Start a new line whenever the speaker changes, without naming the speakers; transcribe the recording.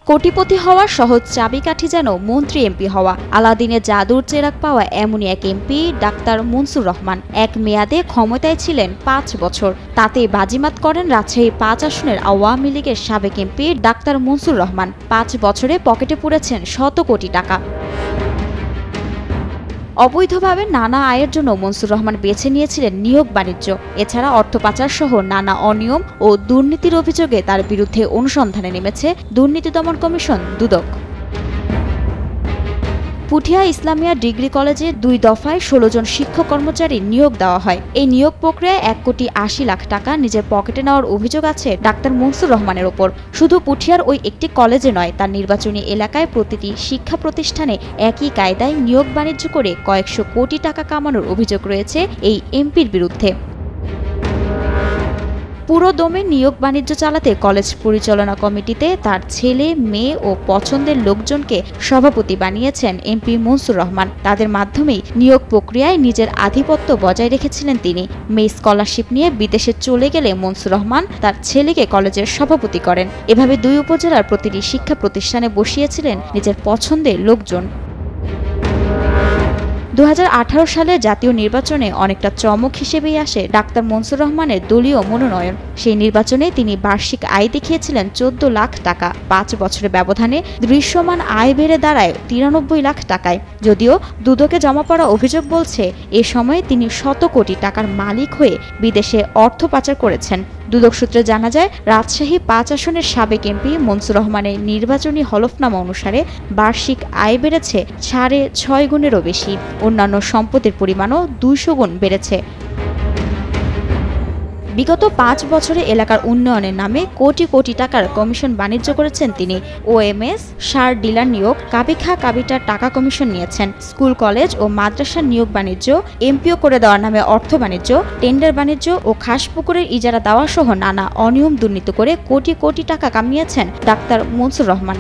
কোটিপতি হওয়ার সহজ চাবিকাঠি যেন মন্ত্রী এমপি হওয়া। আলাদিনের জাদুর চেরাগ পাওয়া এমনই এক এমপি ডাক্তার মনসুর রহমান। এক মেয়াদে ক্ষমতায় ছিলেন 5 বছর। তাতেই বাজিমাত করেন রাজশাহী 5 আসনের আওয়ামী লীগের সাবেক এমপি ডাক্তার মনসুর রহমান। 5 বছরে পকেটে পুরেছেন শত কোটি টাকা। অবৈধভাবে নানা আয়ের জন্য মনসুর রহমান বেছে নিয়েছিলেন নিয়োগ বাণিজ্য। এছাড়া অর্থ পাচার সহ নানা অনিয়ম ও দুর্নীতির অভিযোগে তার বিরুদ্ধে অনুসন্ধানে নেমেছে দুর্নীতি দমন কমিশন দুদক। পুঠিয়া ইসলামিয়া ডিগ্রি কলেজে 2 দফায় 16 জন শিক্ষক কর্মচারী নিয়োগ দেওয়া হয়। এই নিয়োগ প্রক্রিয়ায় 1,80,00,000 টাকা নিজের পকেটে নেওয়ার অভিযোগ আছে ডাক্তার মনসুর রহমানের ওপর। শুধু পুঠিয়ার ওই একটি কলেজে নয়, তার নির্বাচনী এলাকায় প্রতিটি শিক্ষা প্রতিষ্ঠানে একই কায়দায় নিয়োগ বাণিজ্য করে কয়েকশো কোটি টাকা কামানোর অভিযোগ রয়েছে এই এমপির বিরুদ্ধে। পুরো দমে নিয়োগ বাণিজ্য চালাতে কলেজ পরিচালনা কমিটিতে তার ছেলে, মেয়ে ও পছন্দের লোকজনকে সভাপতি বানিয়েছেন এমপি মনসুর রহমান। তাদের মাধ্যমেই নিয়োগ প্রক্রিয়ায় নিজের আধিপত্য বজায় রেখেছিলেন তিনি। মেয়ে স্কলারশিপ নিয়ে বিদেশে চলে গেলে মনসুর রহমান তার ছেলেকে কলেজের সভাপতি করেন। এভাবে 2 উপজেলার প্রতিটি শিক্ষা প্রতিষ্ঠানে বসিয়েছিলেন নিজের পছন্দের লোকজন। 2018 সালে জাতীয় নির্বাচনে অনেকটা চমক হিসেবেই আসে ডাক্তার মনসুর রহমানের দলীয় মনোনয়ন। সেই নির্বাচনে তিনি বার্ষিক আয় দেখিয়েছিলেন 14 লাখ টাকা। 5 বছরের ব্যবধানে দৃশ্যমান আয় বেড়ে দাঁড়ায় 93 লাখ টাকায়। যদিও দুদকে জমা পড়া অভিযোগ বলছে, এ সময়ে তিনি শত কোটি টাকার মালিক হয়ে বিদেশে অর্থ পাচার করেছেন। দুদক সূত্রে জানা যায়, রাজশাহী 5 আসনের সাবেক এমপি মনসুর রহমানের নির্বাচনী হলফনামা অনুসারে বার্ষিক আয় বেড়েছে 6.5 গুণেরও বেশি। অন্যান্য সম্পদের পরিমাণও 200 গুণ বেড়েছে। বিগত 5 বছরে এলাকার উন্নয়নের নামে কোটি কোটি টাকার কমিশন বাণিজ্য করেছেন তিনি। ওএমএস, সার ডিলার নিয়োগ, কাবিখা কাবিটার টাকা কমিশন নিয়েছেন। স্কুল, কলেজ ও মাদ্রাসার নিয়োগ বাণিজ্য, এমপিও করে দেওয়ার নামে অর্থ বাণিজ্য, টেন্ডার বাণিজ্য ও খাসপুকুরের ইজারা দেওয়া সহ নানা অনিয়ম দুর্নীতি করে কোটি কোটি টাকা কামিয়েছেন ডাক্তার মনসুর রহমান।